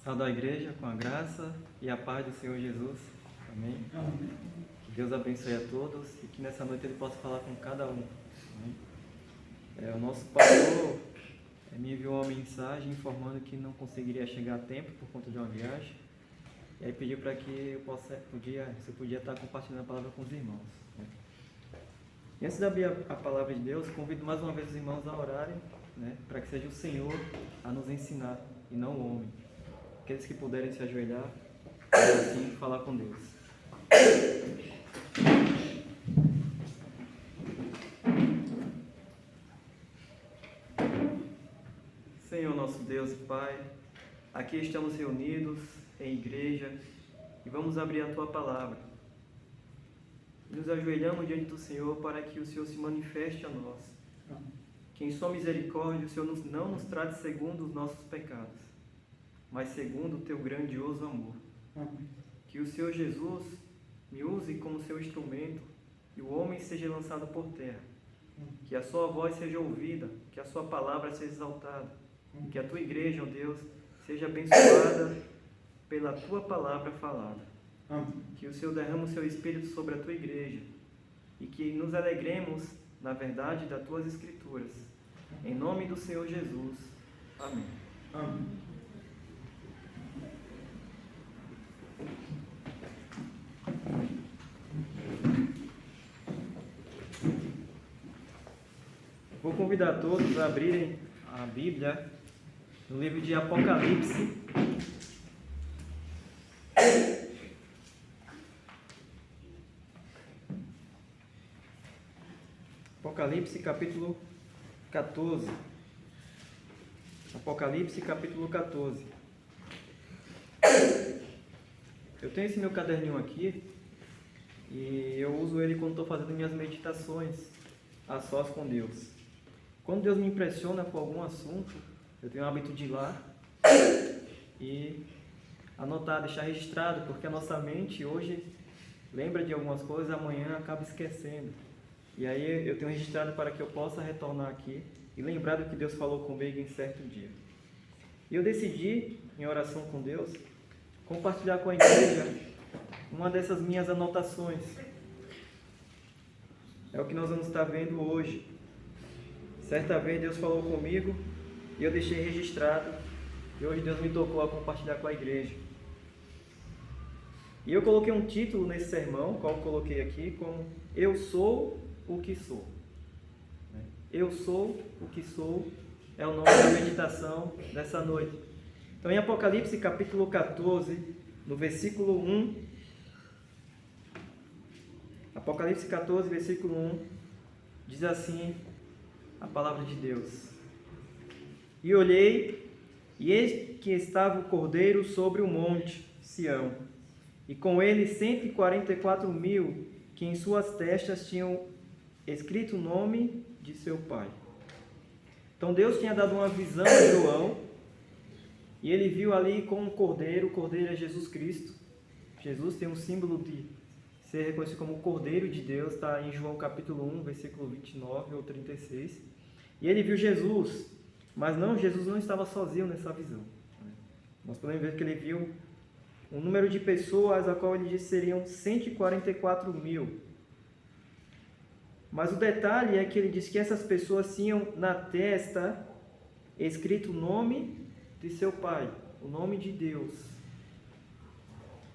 Salve a igreja com a graça e a paz do Senhor Jesus. Amém? Amém. Que Deus abençoe a todos e que nessa noite Ele possa falar com cada um. Amém? O nosso pastor me enviou uma mensagem informando que não conseguiria chegar a tempo por conta de uma viagem. E aí pediu para que eu podia estar compartilhando a palavra com os irmãos. Né? E antes de abrir a palavra de Deus, convido mais uma vez os irmãos a orarem, né, para que seja o Senhor a nos ensinar e não o homem. Aqueles que puderem se ajoelhar e assim falar com Deus. Senhor nosso Deus e Pai, aqui estamos reunidos em igreja e vamos abrir a Tua palavra. Nos ajoelhamos diante do Senhor para que o Senhor se manifeste a nós. Que em sua misericórdia o Senhor não nos trate segundo os nossos pecados, mas segundo o Teu grandioso amor. Que o Senhor Jesus me use como seu instrumento e o homem seja lançado por terra. Que a sua voz seja ouvida, que a sua palavra seja exaltada. E que a Tua igreja, ó Deus, seja abençoada pela Tua palavra falada. Que o Senhor derrame o seu Espírito sobre a Tua igreja e que nos alegremos na verdade das Tuas Escrituras. Em nome do Senhor Jesus. Amém. Amém. Vou convidar todos a abrirem a Bíblia no livro de Apocalipse. Apocalipse capítulo 14. Apocalipse capítulo 14. Eu tenho esse meu caderninho aqui e eu uso ele quando estou fazendo minhas meditações a sós com Deus. Quando Deus me impressiona com algum assunto, eu tenho o hábito de ir lá e anotar, deixar registrado, porque a nossa mente hoje lembra de algumas coisas, amanhã acaba esquecendo. E aí eu tenho registrado para que eu possa retornar aqui e lembrar do que Deus falou comigo em certo dia. E eu decidi, em oração com Deus, compartilhar com a igreja uma dessas minhas anotações. É o que nós vamos estar vendo hoje. Certa vez Deus falou comigo e eu deixei registrado. E hoje Deus me tocou a compartilhar com a igreja. E eu coloquei um título nesse sermão, qual eu coloquei aqui, como Eu Sou o que Sou. Eu sou o que sou é o nome da meditação dessa noite. Então, em Apocalipse capítulo 14, no versículo 1, Apocalipse 14, versículo 1, diz assim a palavra de Deus: E olhei, e eis que estava o Cordeiro sobre o monte Sião, e com ele 144.000, que em suas testas tinham escrito o nome de seu Pai. Então Deus tinha dado uma visão a João, e ele viu ali com um cordeiro. O cordeiro é Jesus Cristo. Jesus tem um símbolo de ser reconhecido como o Cordeiro de Deus, está em João capítulo 1, versículo 29 ou 36. E ele viu Jesus, mas Jesus não estava sozinho nessa visão. Nós podemos ver que ele viu um número de pessoas, a qual ele disse seriam 144.000. Mas o detalhe é que ele diz que essas pessoas tinham na testa escrito o nome de seu Pai, o nome de Deus.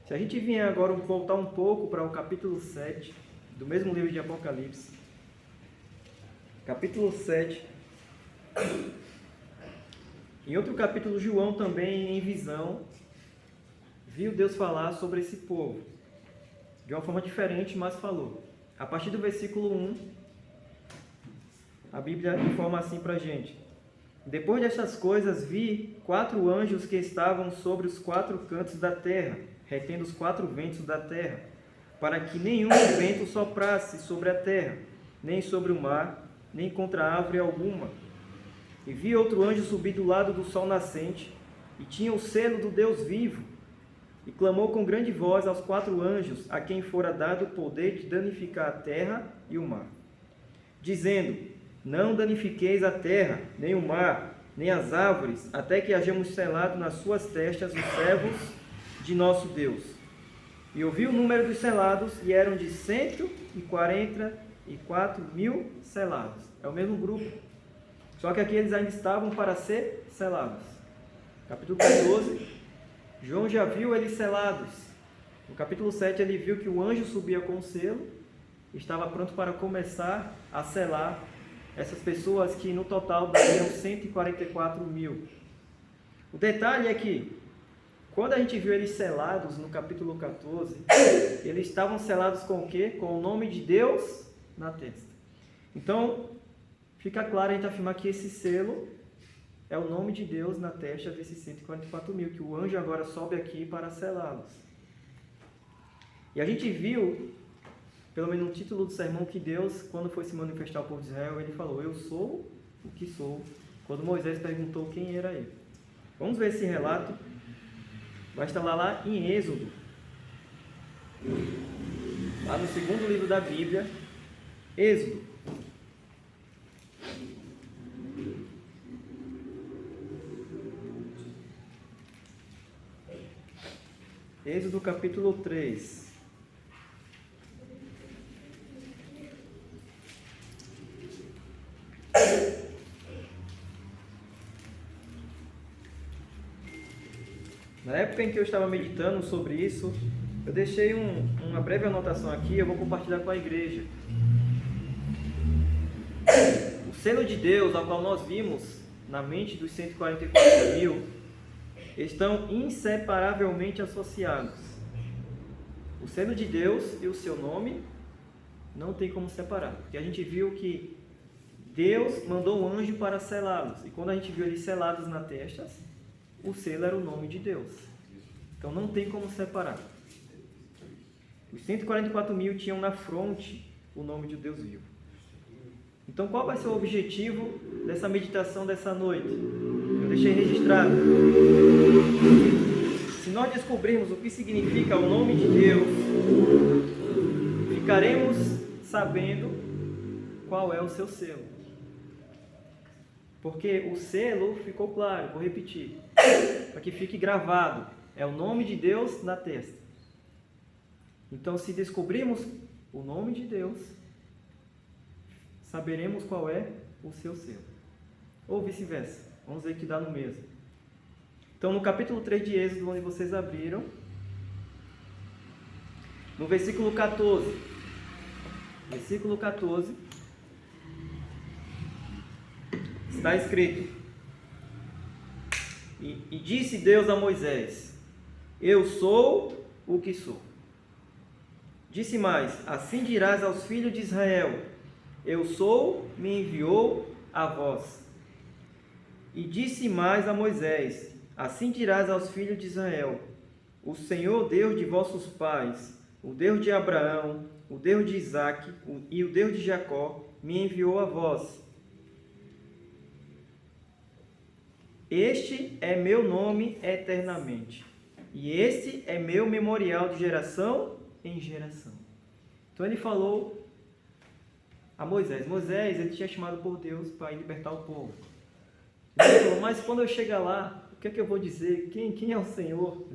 Se a gente vier agora voltar um pouco para o capítulo 7, do mesmo livro de Apocalipse, capítulo 7, em outro capítulo, João também em visão, viu Deus falar sobre esse povo, de uma forma diferente, mas falou. A partir do versículo 1, a Bíblia informa assim para a gente: Depois destas coisas vi 4 anjos que estavam sobre os 4 cantos da terra, retendo os 4 ventos da terra, para que nenhum vento soprasse sobre a terra, nem sobre o mar, nem contra árvore alguma. E vi outro anjo subir do lado do sol nascente, e tinha o selo do Deus vivo, e clamou com grande voz aos 4 anjos, a quem fora dado o poder de danificar a terra e o mar, dizendo: Não danifiqueis a terra, nem o mar, nem as árvores, até que hajamos selado nas suas testas os servos de nosso Deus. E ouvi o número dos selados, e eram de 144.000 selados. É o mesmo grupo, só que aqui eles ainda estavam para ser selados. Capítulo 14, João já viu eles selados. No capítulo 7 ele viu que o anjo subia com o selo, estava pronto para começar a selar essas pessoas que no total dariam 144.000. O detalhe é que, quando a gente viu eles selados no capítulo 14, eles estavam selados com o quê? Com o nome de Deus na testa. Então, fica claro a gente afirmar que esse selo é o nome de Deus na testa desses 144.000, que o anjo agora sobe aqui para selá-los. E a gente viu, pelo menos no título do sermão, que Deus, quando foi se manifestar ao povo de Israel, ele falou: eu sou o que sou, quando Moisés perguntou quem era ele. Vamos ver esse relato. Vai estar lá em Êxodo, lá no segundo livro da Bíblia, Êxodo. Êxodo capítulo 3. Na época em que eu estava meditando sobre isso, eu deixei uma breve anotação aqui, eu vou compartilhar com a igreja. O selo de Deus, ao qual nós vimos na mente dos 144.000, estão inseparavelmente associados. O selo de Deus e o seu nome não tem como separar, porque a gente viu que Deus mandou um anjo para selá-los, e quando a gente viu eles selados na testa, o selo era o nome de Deus. Então não tem como separar. Os 144.000 tinham na fronte o nome de Deus vivo. Então qual vai ser o objetivo dessa meditação dessa noite? Eu deixei registrado. Se nós descobrirmos o que significa o nome de Deus, ficaremos sabendo qual é o seu selo. Porque o selo ficou claro, vou repetir, para que fique gravado, é o nome de Deus na testa. Então, se descobrirmos o nome de Deus, saberemos qual é o seu selo. Ou vice-versa, vamos ver que dá no mesmo. Então, no capítulo 3 de Êxodo, onde vocês abriram, no versículo 14, está escrito: e disse Deus a Moisés: eu sou o que sou. Disse mais: assim dirás aos filhos de Israel: eu sou, me enviou a vós. E disse mais a Moisés: assim dirás aos filhos de Israel: o Senhor Deus de vossos pais, o Deus de Abraão, o Deus de Isaque e o Deus de Jacó, me enviou a vós. Este é meu nome eternamente, e este é meu memorial de geração em geração. Então ele falou a Moisés. Moisés, ele tinha chamado por Deus para ir libertar o povo. Ele falou: mas quando eu chegar lá, o que é que eu vou dizer? Quem é o Senhor?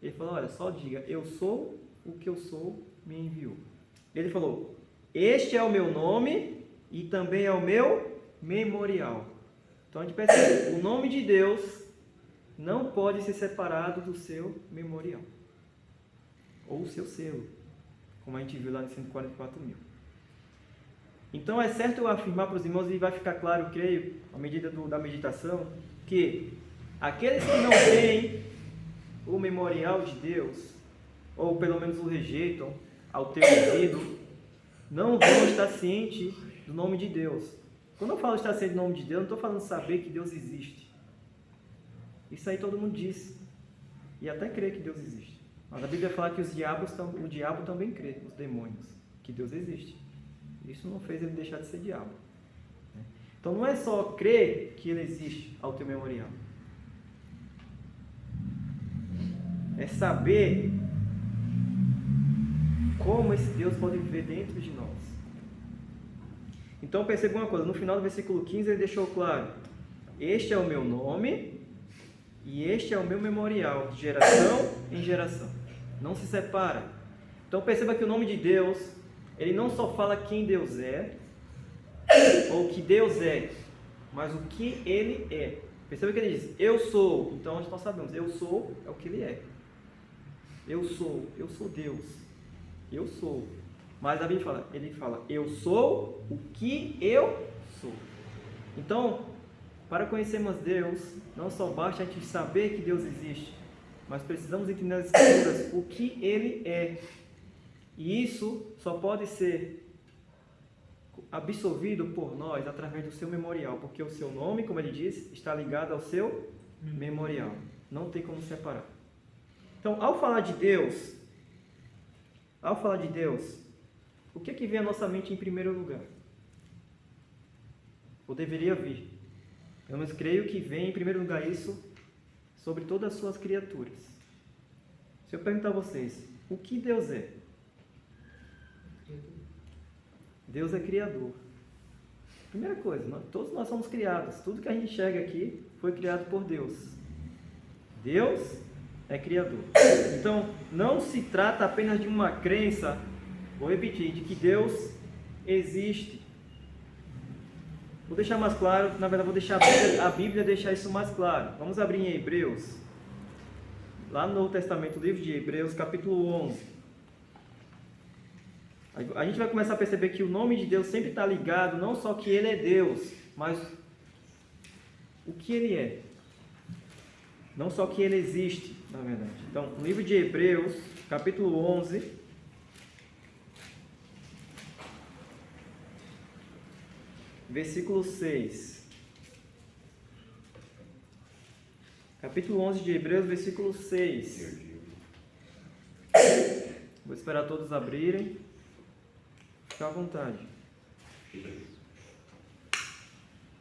Ele falou: olha, só diga: eu sou o que eu sou, me enviou. Ele falou: este é o meu nome e também é o meu memorial. Então a gente percebe, o nome de Deus não pode ser separado do seu memorial, ou o seu selo, como a gente viu lá nos 144.000. Então é certo eu afirmar para os irmãos, e vai ficar claro, eu creio, à medida da meditação, que aqueles que não têm o memorial de Deus, ou pelo menos o rejeitam ao ter ouvido, não vão estar cientes do nome de Deus. Quando eu falo estar ciente do nome de Deus, não estou falando saber que Deus existe. Isso aí todo mundo diz. E até crê que Deus existe. Mas a Bíblia fala que o diabo também crê, os demônios, que Deus existe. Isso não fez ele deixar de ser diabo. Então não é só crer que ele existe ao teu memorial. É saber como esse Deus pode viver dentro de nós. Então perceba uma coisa, no final do versículo 15 ele deixou claro: este é o meu nome e este é o meu memorial, de geração em geração. Não se separa. Então perceba que o nome de Deus, ele não só fala quem Deus é, ou o que Deus é, mas o que Ele é. Perceba que ele diz, eu sou. Então nós sabemos, eu sou é o que Ele é. Eu sou Deus. Eu sou. Mas a Bíblia ele fala, eu sou o que eu sou. Então, para conhecermos Deus, não só basta a gente saber que Deus existe, mas precisamos entender nas Escrituras o que Ele é. E isso só pode ser absorvido por nós através do seu memorial, porque o seu nome, como ele diz, está ligado ao seu memorial. Não tem como separar. Então, ao falar de Deus, o que vem à nossa mente em primeiro lugar? Ou deveria vir? Pelo menos creio que vem em primeiro lugar isso sobre todas as suas criaturas. Se eu perguntar a vocês, o que Deus é? Deus é criador. Primeira coisa, todos nós somos criados. Tudo que a gente enxerga aqui foi criado por Deus. Deus é criador. Então, não se trata apenas de uma crença, vou repetir, de que Deus existe. Vou deixar mais claro, na verdade vou deixar a Bíblia deixar isso mais claro. Vamos abrir em Hebreus, lá no Novo Testamento, o livro de Hebreus, capítulo 11. A gente vai começar a perceber que o nome de Deus sempre está ligado, não só que Ele é Deus, mas o que Ele é. Não só que Ele existe, na verdade. Então, no livro de Hebreus, capítulo 11, versículo 6. Capítulo 11 de Hebreus, versículo 6. Vou esperar todos abrirem. Fique à vontade.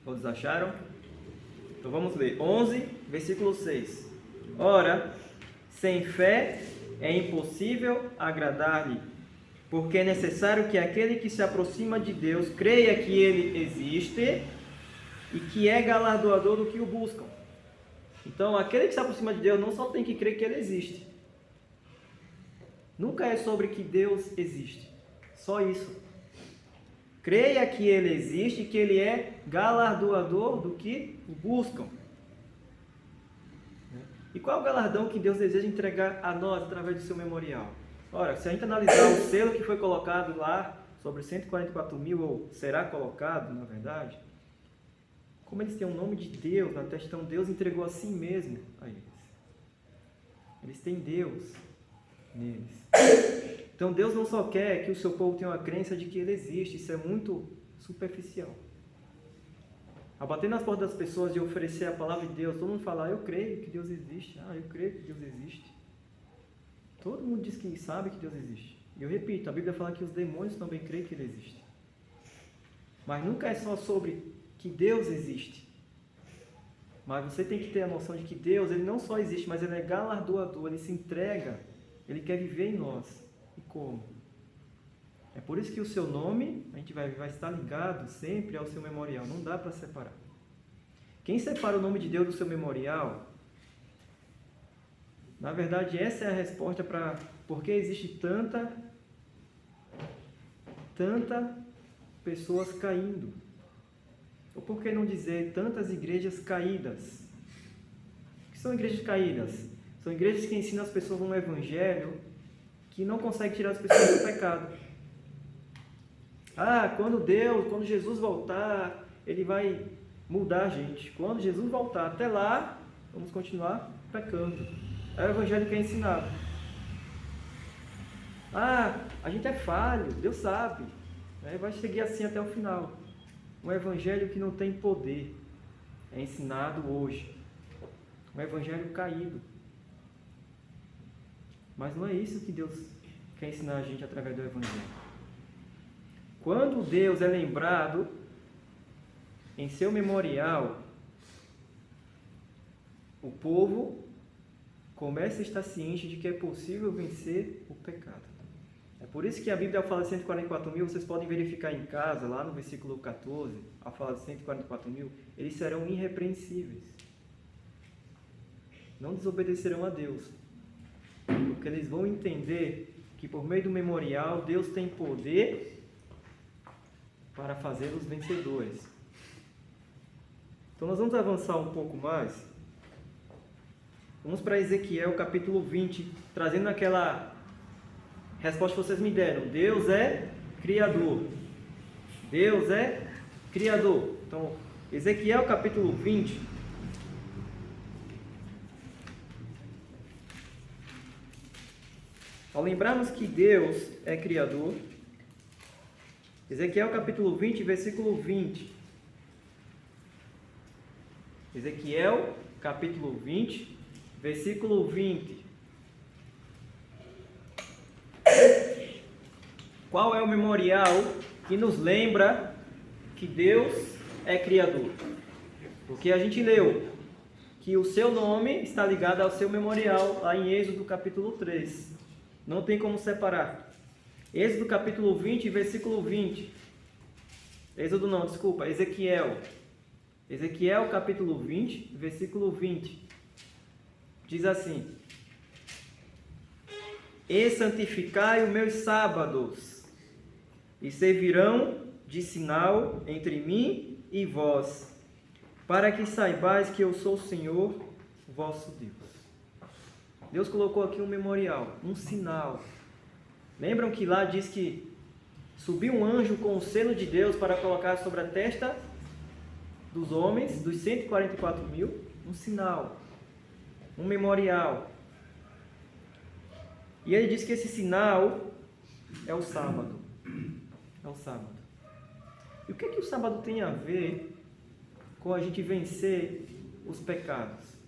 Todos acharam? Então vamos ler. 11, versículo 6. Ora, sem fé é impossível agradar-lhe, porque é necessário que aquele que se aproxima de Deus creia que Ele existe e que é galardoador do que o buscam. Então, aquele que se aproxima de Deus não só tem que crer que Ele existe. Nunca é sobre que Deus existe. Só isso. Creia que Ele existe e que Ele é galardoador do que o buscam. E qual é o galardão que Deus deseja entregar a nós através do seu memorial? Ora, se a gente analisar o selo que foi colocado lá, sobre 144 mil, ou será colocado, na verdade, como eles têm o nome de Deus na testa, então Deus entregou a si mesmo a eles. Eles têm Deus neles. Então Deus não só quer que o seu povo tenha uma crença de que Ele existe, isso é muito superficial. Ao bater nas portas das pessoas e oferecer a palavra de Deus, todo mundo fala, eu creio que Deus existe, eu creio que Deus existe. Todo mundo diz que sabe que Deus existe. E eu repito, a Bíblia fala que os demônios também creem que Ele existe. Mas nunca é só sobre que Deus existe. Mas você tem que ter a noção de que Deus, Ele não só existe, mas Ele é galardoador, Ele se entrega, Ele quer viver em nós. E como? É por isso que o seu nome, a gente vai estar ligado sempre ao seu memorial. Não dá para separar. Quem separa o nome de Deus do seu memorial, na verdade, essa é a resposta para por que existe tanta pessoas caindo. Ou por que não dizer tantas igrejas caídas? O que são igrejas caídas? São igrejas que ensinam as pessoas um evangelho que não consegue tirar as pessoas do pecado. Quando Jesus voltar, Ele vai mudar a gente. Quando Jesus voltar, até lá, vamos continuar pecando. É o evangelho que é ensinado. A gente é falho, Deus sabe. Vai seguir assim até o final. Um evangelho que não tem poder é ensinado hoje. Um evangelho caído. Mas não é isso que Deus quer ensinar a gente através do evangelho. Quando Deus é lembrado em seu memorial, o povo começa a estar ciente de que é possível vencer o pecado. É por isso que a Bíblia, ao falar de 144 mil, vocês podem verificar em casa, lá no versículo 14, ao falar de 144 mil, eles serão irrepreensíveis. Não desobedecerão a Deus. Porque eles vão entender que por meio do memorial, Deus tem poder para fazê-los vencedores. Então nós vamos avançar um pouco mais. Vamos para Ezequiel capítulo 20, trazendo aquela resposta que vocês me deram. Deus é Criador. Deus é Criador. Então, Ezequiel capítulo 20. Ao lembrarmos que Deus é Criador, Ezequiel capítulo 20, versículo 20. Ezequiel capítulo 20, versículo 20. Qual é o memorial que nos lembra que Deus é Criador? Porque a gente leu que o seu nome está ligado ao seu memorial, lá em Êxodo capítulo 3. Não tem como separar. Êxodo capítulo 20, versículo 20. Ezequiel. Ezequiel capítulo 20, versículo 20. Diz assim: E santificai os meus sábados, e servirão de sinal entre mim e vós, para que saibais que eu sou o Senhor, vosso Deus. Deus colocou aqui um memorial, um sinal. Lembram que lá diz que subiu um anjo com o selo de Deus para colocar sobre a testa dos homens, dos 144 mil, um sinal, um memorial. E ele diz que esse sinal é o sábado. É o sábado. E o que o sábado tem a ver com a gente vencer os pecados?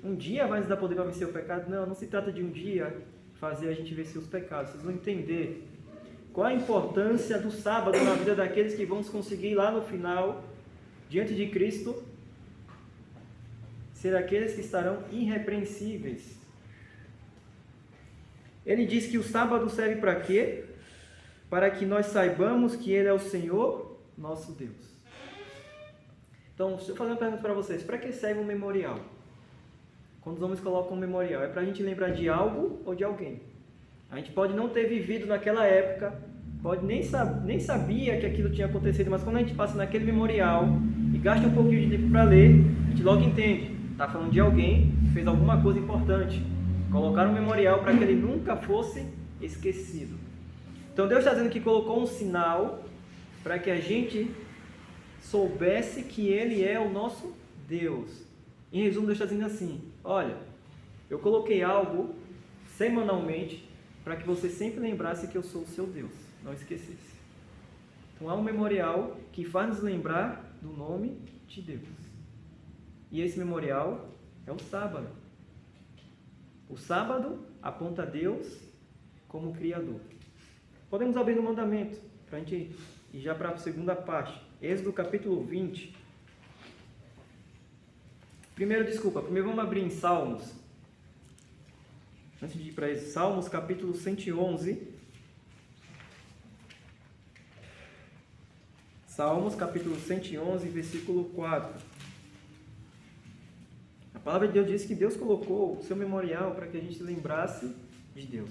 Um dia vai nos dar poder para vencer o pecado? Não, não se trata de um dia fazer a gente vencer os pecados. Vocês vão entender qual a importância do sábado na vida daqueles que vão conseguir lá no final, diante de Cristo, ser aqueles que estarão irrepreensíveis. Ele diz que o sábado serve para quê? Para que nós saibamos que Ele é o Senhor, nosso Deus. Então, deixa eu fazer uma pergunta para vocês. Para que serve um memorial? Quando os homens colocam um memorial, é para a gente lembrar de algo ou de alguém. A gente pode não ter vivido naquela época, pode nem sabia que aquilo tinha acontecido, mas quando a gente passa naquele memorial e gasta um pouquinho de tempo para ler, a gente logo entende. Está falando de alguém que fez alguma coisa importante. Colocaram um memorial para que ele nunca fosse esquecido. Então Deus está dizendo que colocou um sinal para que a gente soubesse que Ele é o nosso Deus. Em resumo, Deus está dizendo assim: olha, eu coloquei algo semanalmente para que você sempre lembrasse que eu sou o seu Deus, não esquecesse. Então há um memorial que faz nos lembrar do nome de Deus. E esse memorial é o sábado. O sábado aponta a Deus como Criador. Podemos abrir no mandamento, para a gente ir já para a segunda parte. Êxodo capítulo 20. Primeiro vamos abrir em Salmos. Antes de ir para isso, Salmos capítulo 111. Salmos capítulo 111, versículo 4. A palavra de Deus diz que Deus colocou o seu memorial para que a gente lembrasse de Deus.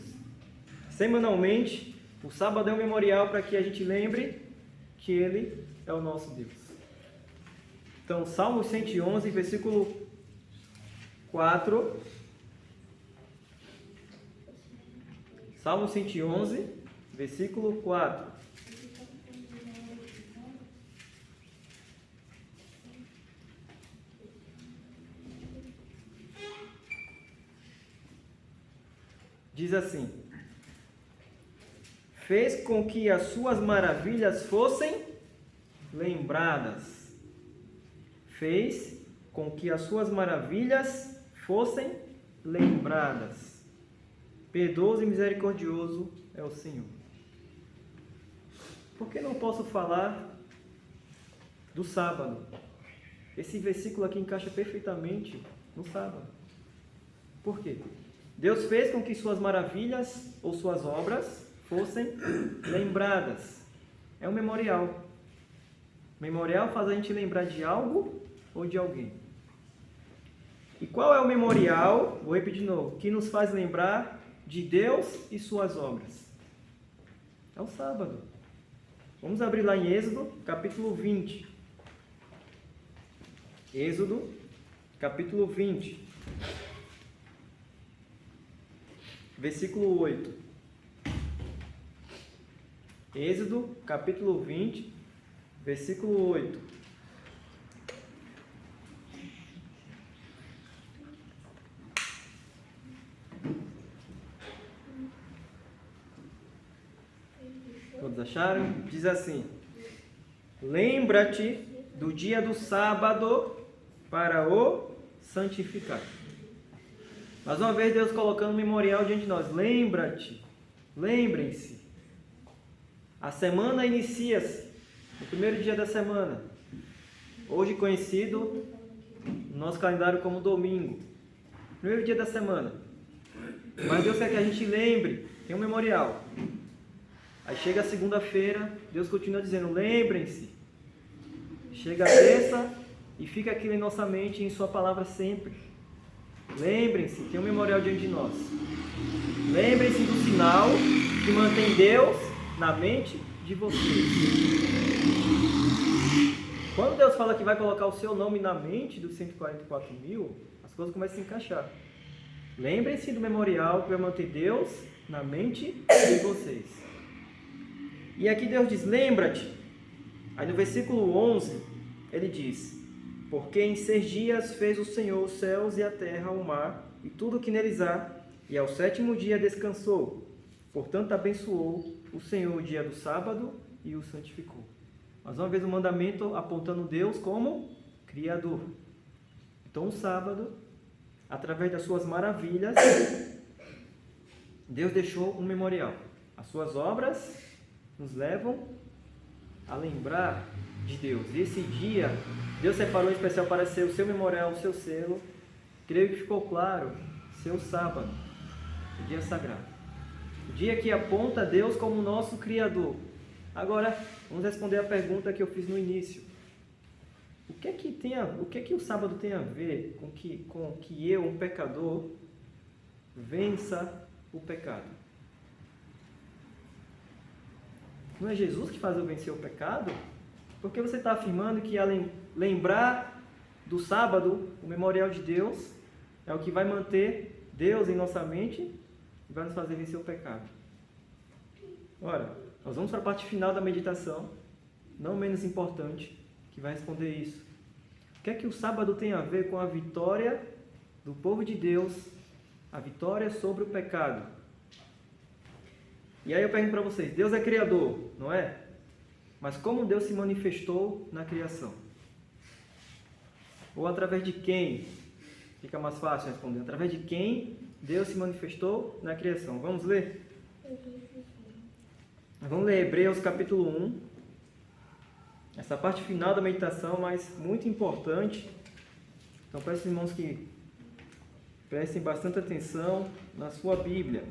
Semanalmente, o sábado é um memorial para que a gente lembre que Ele é o nosso Deus. Então, Salmo 111, versículo 4. Salmo 111, versículo 4. Diz assim: fez com que as suas maravilhas fossem lembradas. Fez com que as suas maravilhas fossem lembradas. Piedoso e misericordioso é o Senhor. Por que não posso falar do sábado? Esse versículo aqui encaixa perfeitamente no sábado. Por quê? Deus fez com que suas maravilhas ou suas obras fossem lembradas. É um memorial. Memorial faz a gente lembrar de algo ou de alguém. E qual é o memorial, vou repetir de novo, que nos faz lembrar de Deus e suas obras? É o sábado. Vamos abrir lá em Êxodo, capítulo 20. Êxodo, capítulo 20. Versículo 8. Êxodo, capítulo 20, versículo 8. Todos acharam? Diz assim: lembra-te do dia do sábado para o santificar. Mais uma vez Deus colocando um memorial diante de nós. Lembra-te, lembrem-se. A semana inicia-se no primeiro dia da semana, hoje conhecido no nosso calendário como domingo, primeiro dia da semana. Mas Deus quer que a gente lembre, tem um memorial. Aí chega a segunda-feira, Deus continua dizendo, lembrem-se. Chega a terça e fica aquilo em nossa mente e em sua palavra sempre. Lembrem-se, tem um memorial diante de nós. Lembrem-se do sinal que mantém Deus na mente de vocês. Quando Deus fala que vai colocar o seu nome na mente dos 144 mil, as coisas começam a se encaixar. Lembrem-se do memorial que vai manter Deus na mente de vocês. E aqui Deus diz, lembra-te. Aí no versículo 11, ele diz, porque em 6 dias fez o Senhor os céus e a terra, o mar e tudo o que neles há, e ao 7º dia descansou. Portanto abençoou o Senhor o dia do sábado e o santificou. Mais uma vez o mandamento apontando Deus como Criador. Então o sábado, através das suas maravilhas, Deus deixou um memorial. As suas obras nos levam a lembrar de Deus. E esse dia, Deus separou em especial para ser o seu memorial, o seu selo. Creio que ficou claro, seu sábado, o dia sagrado. O dia que aponta Deus como nosso Criador. Agora, vamos responder a pergunta que eu fiz no início. O que é que o sábado tem a ver com que eu, um pecador, vença o pecado? Não é Jesus que faz eu vencer o pecado? Por que você está afirmando que lembrar do sábado, o memorial de Deus, é o que vai manter Deus em nossa mente e vai nos fazer vencer o pecado? Ora, nós vamos para a parte final da meditação, não menos importante, que vai responder isso. O que é que o sábado tem a ver com a vitória do povo de Deus, a vitória sobre o pecado? E aí eu pergunto para vocês, Deus é criador, não é? Mas como Deus se manifestou na criação? Ou através de quem? Fica mais fácil responder. Através de quem Deus se manifestou na criação? Vamos ler? Vamos ler Hebreus capítulo 1. Essa parte final da meditação, mas muito importante. Então peço, irmãos, que prestem bastante atenção na sua Bíblia.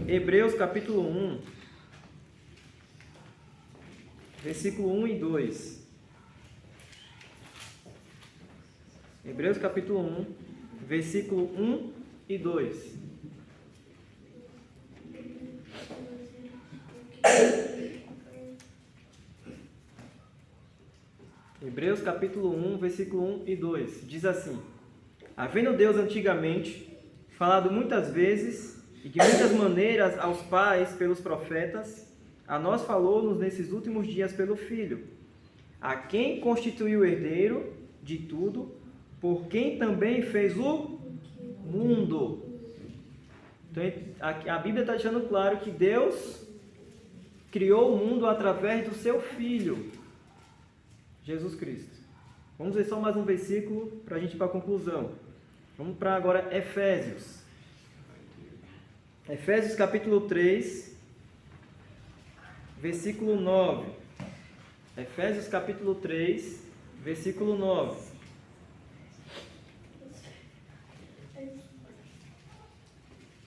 Hebreus capítulo 1, versículo 1 e 2. Hebreus capítulo 1, versículo 1 e 2. Hebreus capítulo 1, versículo 1 e 2. Diz assim: havendo Deus antigamente falado muitas vezes e de muitas maneiras aos pais pelos profetas, a nós falou-nos nesses últimos dias pelo Filho, a quem constituiu o herdeiro de tudo, por quem também fez o mundo. Então, a Bíblia está deixando claro que Deus criou o mundo através do seu Filho, Jesus Cristo. Vamos ver só mais um versículo para a gente ir para a conclusão. Vamos para agora Efésios. Efésios capítulo 3, versículo 9. Efésios capítulo 3, versículo 9.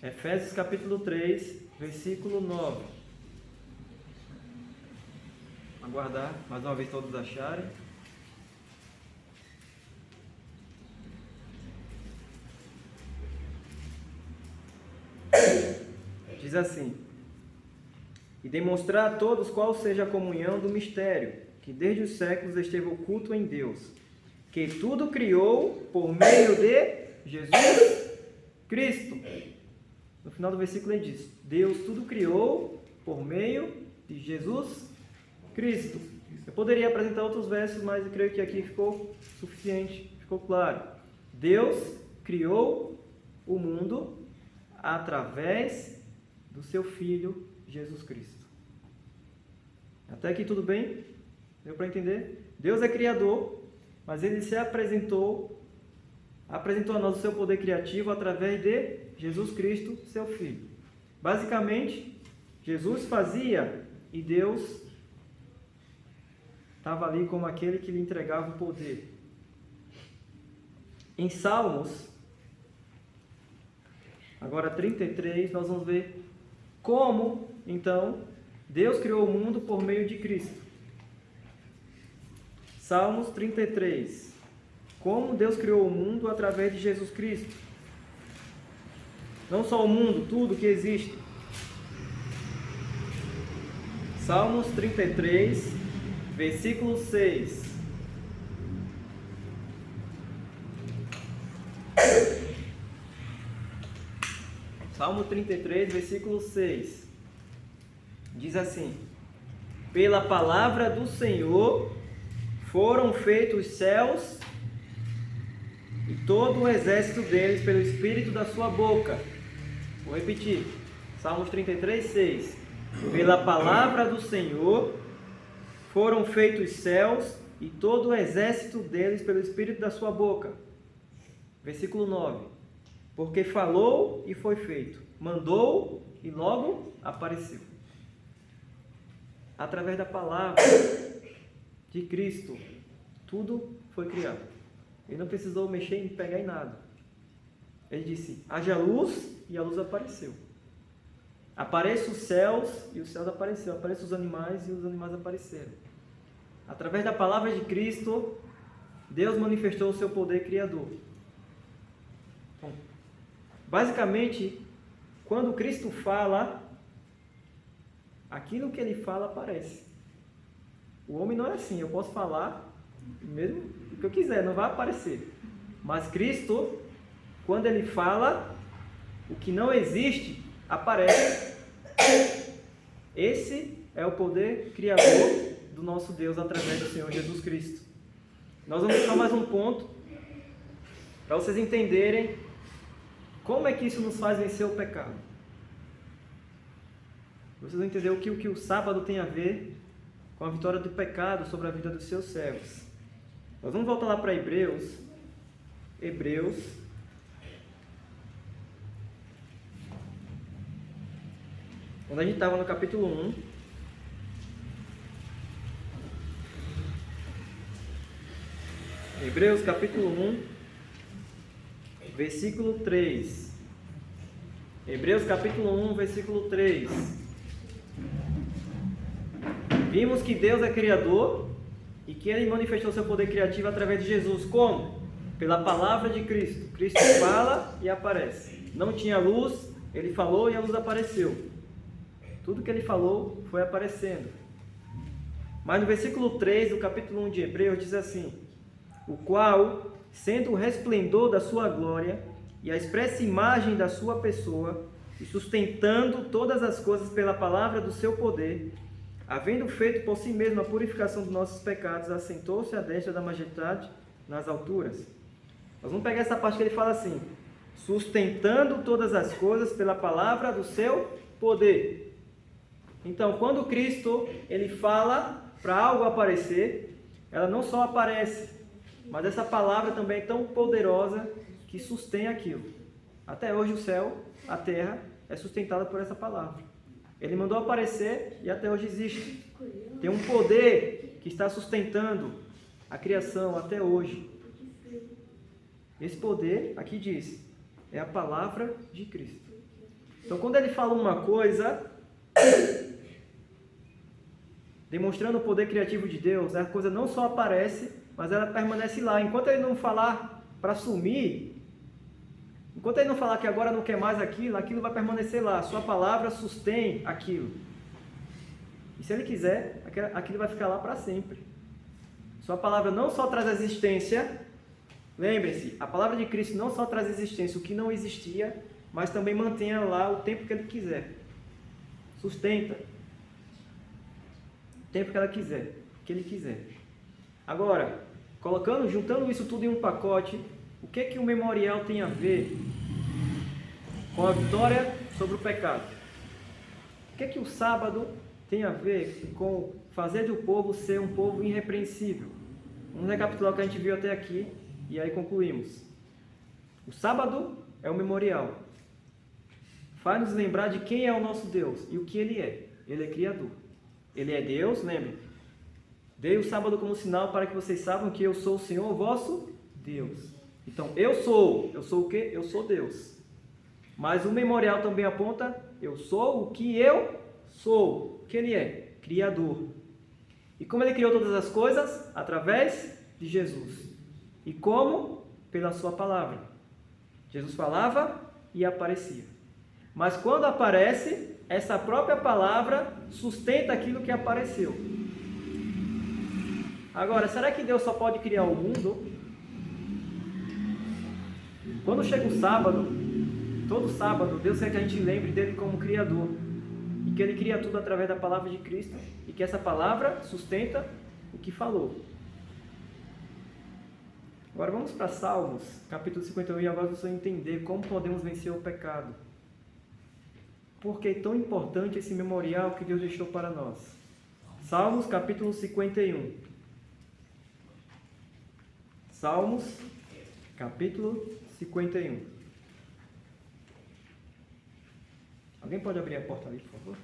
Efésios capítulo 3, versículo 9. aguardar mais uma vez todos acharem. Diz assim: e demonstrar a todos qual seja a comunhão do mistério, que desde os séculos esteve oculto em Deus, que tudo criou por meio de Jesus Cristo. No final do versículo ele diz: Deus tudo criou por meio de Jesus Cristo. Eu poderia apresentar outros versos, mas eu creio que aqui ficou suficiente, ficou claro. Deus criou o mundo através do seu Filho Jesus Cristo. Até aqui tudo bem? Deu para entender? Deus é criador, mas Ele se apresentou a nós o seu poder criativo através de Jesus Cristo, seu Filho. Basicamente, Jesus fazia e Deus estava ali como aquele que lhe entregava o poder. Em Salmos, agora 33, nós vamos ver como, então, Deus criou o mundo por meio de Cristo. Salmos 33. Como Deus criou o mundo através de Jesus Cristo. Não só o mundo, tudo que existe. Salmos 33, versículo 6. Salmo 33, versículo 6. Diz assim: pela palavra do Senhor foram feitos os céus e todo o exército deles pelo Espírito da sua boca. Vou repetir. Salmos 33, 6. Pela palavra do Senhor foram feitos os céus e todo o exército deles pelo Espírito da sua boca. Versículo 9. Porque falou e foi feito, mandou e logo apareceu. Através da palavra de Cristo, tudo foi criado. Ele não precisou mexer e pegar em nada. Ele disse: haja luz, e a luz apareceu. Apareçam os céus, e os céus apareceram. Apareçam os animais, e os animais apareceram. Através da palavra de Cristo, Deus manifestou o seu poder criador. Bom, basicamente, quando Cristo fala, aquilo que ele fala aparece. O homem não é assim. Eu posso falar mesmo o que eu quiser, não vai aparecer. Mas Cristo, quando ele fala, o que não existe aparece. Esse é o poder criador do nosso Deus através do Senhor Jesus Cristo. Nós vamos só mais um ponto para vocês entenderem como é que isso nos faz vencer o pecado. Vocês vão entender o que o sábado tem a ver com a vitória do pecado sobre a vida dos seus servos. Nós vamos voltar lá para Hebreus. Quando a gente estava no capítulo 1. Hebreus capítulo 1, versículo 3. Hebreus capítulo 1, versículo 3. Vimos que Deus é criador e que Ele manifestou seu poder criativo através de Jesus. Como? Pela palavra de Cristo. Cristo fala e aparece. Não tinha luz, Ele falou e a luz apareceu. Tudo que Ele falou foi aparecendo. Mas no versículo 3 do capítulo 1 de Hebreus diz assim: o qual, sendo o resplendor da sua glória e a expressa imagem da sua pessoa, e sustentando todas as coisas pela palavra do seu poder, havendo feito por si mesmo a purificação dos nossos pecados, assentou-se à destra da majestade nas alturas. Nós vamos pegar essa parte que ele fala assim: sustentando todas as coisas pela palavra do seu poder. Então, quando Cristo ele fala para algo aparecer, ela não só aparece, mas essa palavra também é tão poderosa que sustém aquilo. Até hoje o céu, a terra, é sustentada por essa palavra. Ele mandou aparecer e até hoje existe. Tem um poder que está sustentando a criação até hoje. Esse poder, aqui diz, é a palavra de Cristo. Então, quando ele fala uma coisa, demonstrando o poder criativo de Deus, a coisa não só aparece, mas ela permanece lá. Enquanto ele não falar para sumir, enquanto ele não falar que agora não quer mais aquilo, aquilo vai permanecer lá. Sua palavra sustém aquilo. E se ele quiser, aquilo vai ficar lá para sempre. Sua palavra não só traz existência, lembrem-se, a palavra de Cristo não só traz existência, o que não existia, mas também mantém lá o tempo que ele quiser. Sustenta. O tempo que ela quiser, que ele quiser. Agora, juntando isso tudo em um pacote, o que o memorial tem a ver com a vitória sobre o pecado? O que o sábado tem a ver com fazer do povo ser um povo irrepreensível? Vamos recapitular o que a gente viu até aqui e aí concluímos. O sábado é o memorial. Faz nos lembrar de quem é o nosso Deus e o que Ele é. Ele é Criador. Ele é Deus, lembre. Dei o sábado como sinal para que vocês saibam que eu sou o Senhor, vosso Deus. Então, eu sou o quê? Eu sou Deus. Mas o memorial também aponta, eu sou o que eu sou. O que Ele é? Criador. E como Ele criou todas as coisas? Através de Jesus. E como? Pela sua palavra. Jesus falava e aparecia. Mas quando aparece, essa própria palavra sustenta aquilo que apareceu. Agora, será que Deus só pode criar o mundo? Quando chega o sábado, todo sábado, Deus quer que a gente lembre dele como Criador. E que Ele cria tudo através da palavra de Cristo. E que essa palavra sustenta o que falou. Agora vamos para Salmos, capítulo 51, e agora você vai entender como podemos vencer o pecado. Por que é tão importante esse memorial que Deus deixou para nós? Salmos, capítulo 51. Salmos, capítulo 51. Alguém pode abrir a porta ali, por favor?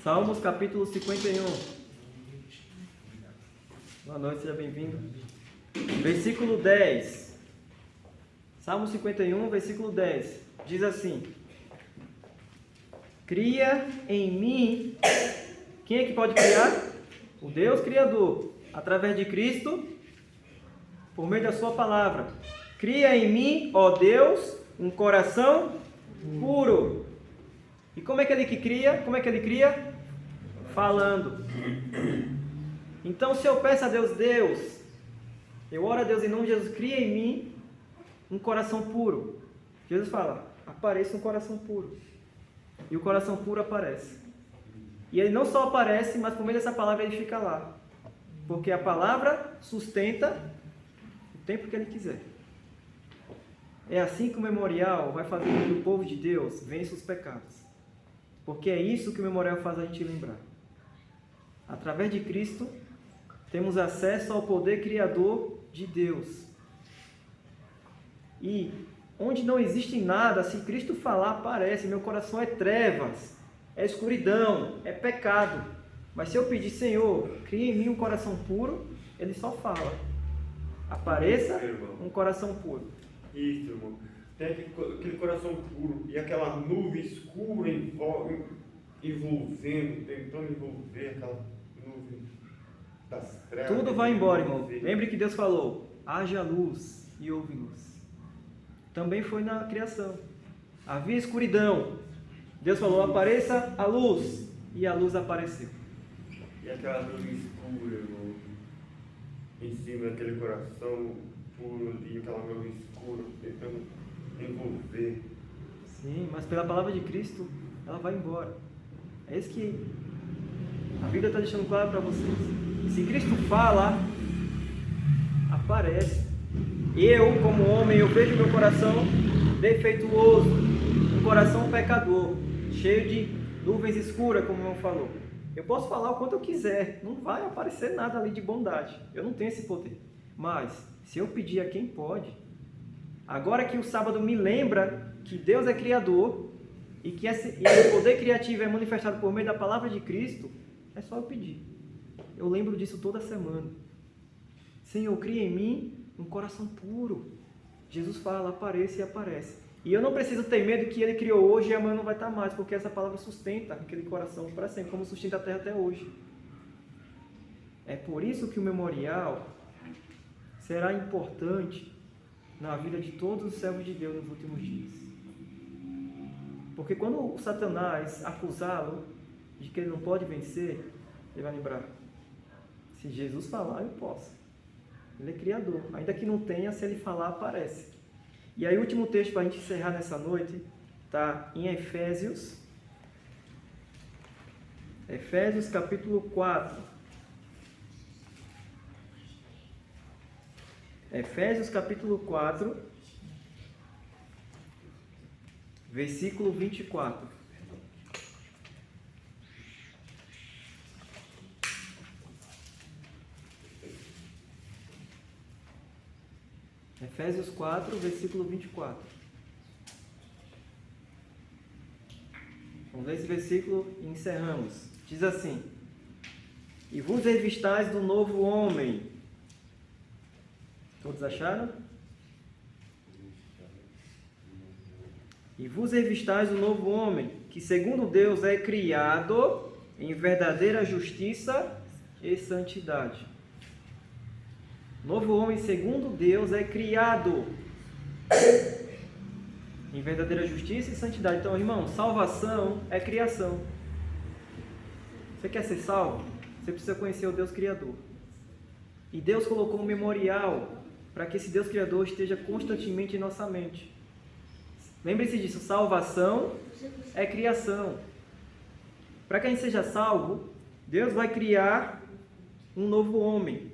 Salmos, capítulo 51. Boa noite, seja bem-vindo. Versículo 10. Salmo 51, versículo 10. Diz assim: Cria em mim. Quem é que pode criar? O Deus Criador, através de Cristo, por meio da sua palavra. Cria em mim, ó Deus, um coração puro. E como é que Ele cria? Como é que Ele cria? Falando. Então, se eu peço a Deus, eu oro a Deus em nome de Jesus, cria em mim um coração puro. Jesus fala, apareça um coração puro. E o coração puro aparece. E ele não só aparece, mas por meio dessa palavra ele fica lá. Porque a palavra sustenta o tempo que Ele quiser. É assim que o memorial vai fazer com que o povo de Deus vença os pecados. Porque é isso que o memorial faz a gente lembrar. Através de Cristo, temos acesso ao poder criador de Deus. E onde não existe nada, se Cristo falar, aparece. Meu coração é trevas, é escuridão, é pecado. Mas se eu pedir, Senhor, cria em mim um coração puro, Ele só fala. Apareça um coração puro. Isso, irmão. Tem aquele coração puro e aquela nuvem escura envolvendo, tentando envolver aquela nuvem das trevas. Tudo vai embora, irmão. Lembre que Deus falou, haja luz e houve luz. Também foi na criação. Havia escuridão. Deus falou, apareça a luz. E a luz apareceu. E aquela nuvem escura, irmão, em cima daquele coração puro ali, aquela nuvem escura, tentando envolver. Sim, mas pela palavra de Cristo, ela vai embora. É isso que a Bíblia está deixando claro para vocês. E se Cristo fala, aparece. Eu, como homem, eu vejo meu coração defeituoso, um coração pecador, cheio de nuvens escuras, como o irmão falou. Eu posso falar o quanto eu quiser, não vai aparecer nada ali de bondade. Eu não tenho esse poder. Mas, se eu pedir a quem pode, agora que o sábado me lembra que Deus é Criador e que esse poder criativo é manifestado por meio da palavra de Cristo, é só eu pedir. Eu lembro disso toda semana. Senhor, cria em mim um coração puro. Jesus fala, apareça e aparece. E eu não preciso ter medo que ele criou hoje e amanhã não vai estar mais, porque essa palavra sustenta aquele coração para sempre, como sustenta a terra até hoje. É por isso que o memorial será importante na vida de todos os servos de Deus nos últimos dias. Porque quando o Satanás acusá-lo de que ele não pode vencer, ele vai lembrar: se Jesus falar, eu posso. Ele é criador. Ainda que não tenha, se ele falar, aparece. E aí o último texto para a gente encerrar nessa noite está em Efésios. Efésios capítulo 4. Efésios capítulo 4, versículo 24. Efésios 4, versículo 24. Vamos ler esse versículo e encerramos. Diz assim: e vos revistais do novo homem. Todos acharam? E vos revistais do novo homem, que segundo Deus é criado em verdadeira justiça e santidade. Novo homem segundo Deus é criado em verdadeira justiça e santidade. Então, irmão, salvação é criação. Você quer ser salvo? Você precisa conhecer o Deus Criador. E Deus colocou um memorial para que esse Deus Criador esteja constantemente em nossa mente. Lembre-se disso, salvação é criação. Para que a gente seja salvo, Deus vai criar um novo homem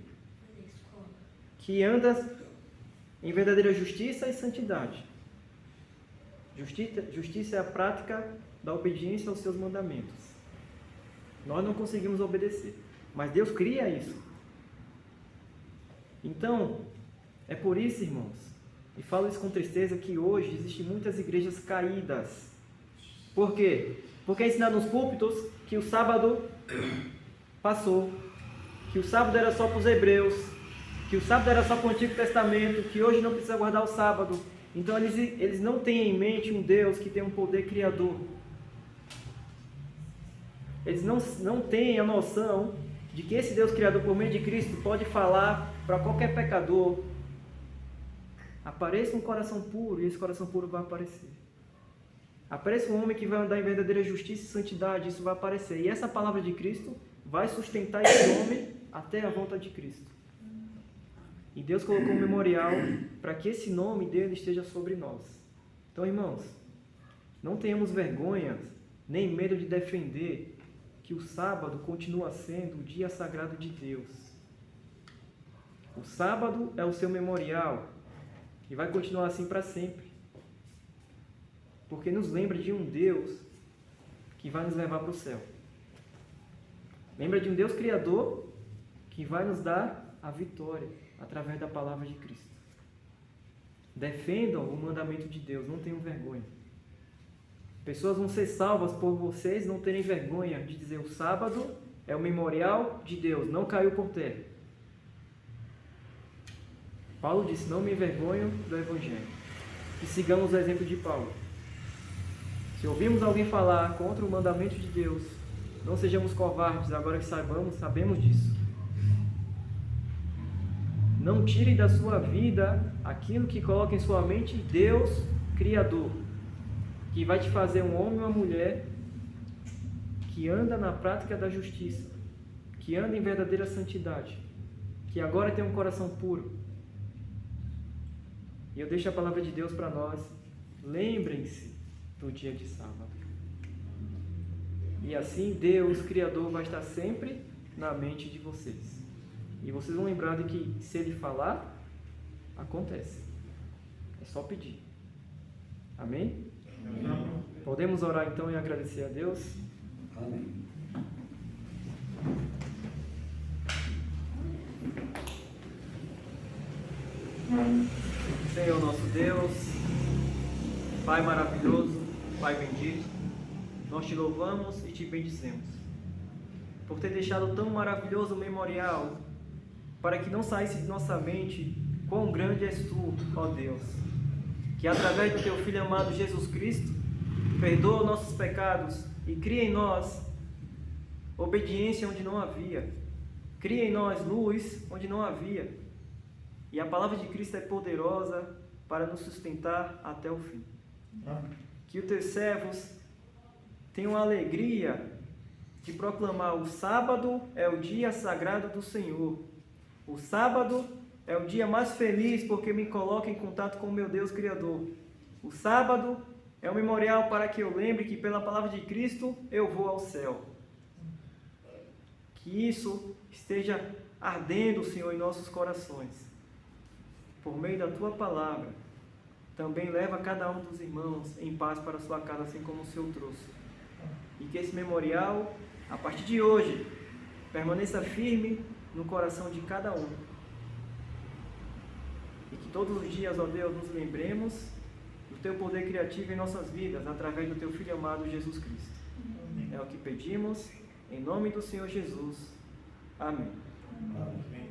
que anda em verdadeira justiça e santidade. Justiça é a prática da obediência aos seus mandamentos. Nós não conseguimos obedecer, mas Deus cria isso. Então, é por isso, irmãos, e falo isso com tristeza, que hoje existem muitas igrejas caídas. Por quê? Porque é ensinado nos púlpitos que o sábado passou, que o sábado era só para os hebreus, que o sábado era só para o Antigo Testamento, que hoje não precisa guardar o sábado. Então eles não têm em mente um Deus que tem um poder criador. Eles não têm a noção de que esse Deus criador por meio de Cristo pode falar para qualquer pecador: apareça um coração puro, e esse coração puro vai aparecer. Apareça um homem que vai andar em verdadeira justiça e santidade, isso vai aparecer. E essa palavra de Cristo vai sustentar esse homem até a volta de Cristo. E Deus colocou um memorial para que esse nome dele esteja sobre nós. Então, irmãos, não tenhamos vergonha nem medo de defender que o sábado continua sendo o dia sagrado de Deus. O sábado é o seu memorial e vai continuar assim para sempre. Porque nos lembra de um Deus que vai nos levar para o céu. Lembra de um Deus criador que vai nos dar a vitória através da palavra de Cristo. Defendam o mandamento de Deus, não tenham vergonha. Pessoas vão ser salvas por vocês não terem vergonha de dizer: o sábado é o memorial de Deus, não caiu por terra. Paulo disse: não me envergonho do Evangelho. E sigamos o exemplo de Paulo. Se ouvirmos alguém falar contra o mandamento de Deus, não sejamos covardes, agora que sabemos disso. Não tire da sua vida aquilo que coloca em sua mente Deus Criador, que vai te fazer um homem ou uma mulher que anda na prática da justiça, que anda em verdadeira santidade, que agora tem um coração puro. E eu deixo a palavra de Deus para nós. Lembrem-se do dia de sábado. E assim Deus Criador vai estar sempre na mente de vocês. E vocês vão lembrar de que se Ele falar, acontece. É só pedir. Amém? Amém. Podemos orar então e agradecer a Deus? Amém. Senhor nosso Deus, Pai maravilhoso, Pai bendito, nós te louvamos e te bendizemos por ter deixado tão maravilhoso o memorial, para que não saísse de nossa mente quão grande és tu, ó Deus, que através do teu Filho amado Jesus Cristo, perdoa nossos pecados e cria em nós obediência onde não havia, cria em nós luz onde não havia. E a palavra de Cristo é poderosa para nos sustentar até o fim. Que os teus servos tenham a alegria de proclamar: o sábado é o dia sagrado do Senhor. O sábado é o dia mais feliz porque me coloca em contato com o meu Deus Criador. O sábado é um memorial para que eu lembre que pela palavra de Cristo eu vou ao céu. Que isso esteja ardendo, Senhor, em nossos corações. Por meio da Tua palavra, também leva cada um dos irmãos em paz para a sua casa, assim como o Senhor trouxe. E que esse memorial, a partir de hoje, permaneça firme no coração de cada um. E que todos os dias, ó Deus, nos lembremos do Teu poder criativo em nossas vidas, através do Teu Filho amado Jesus Cristo. É o que pedimos, em nome do Senhor Jesus. Amém. Amém.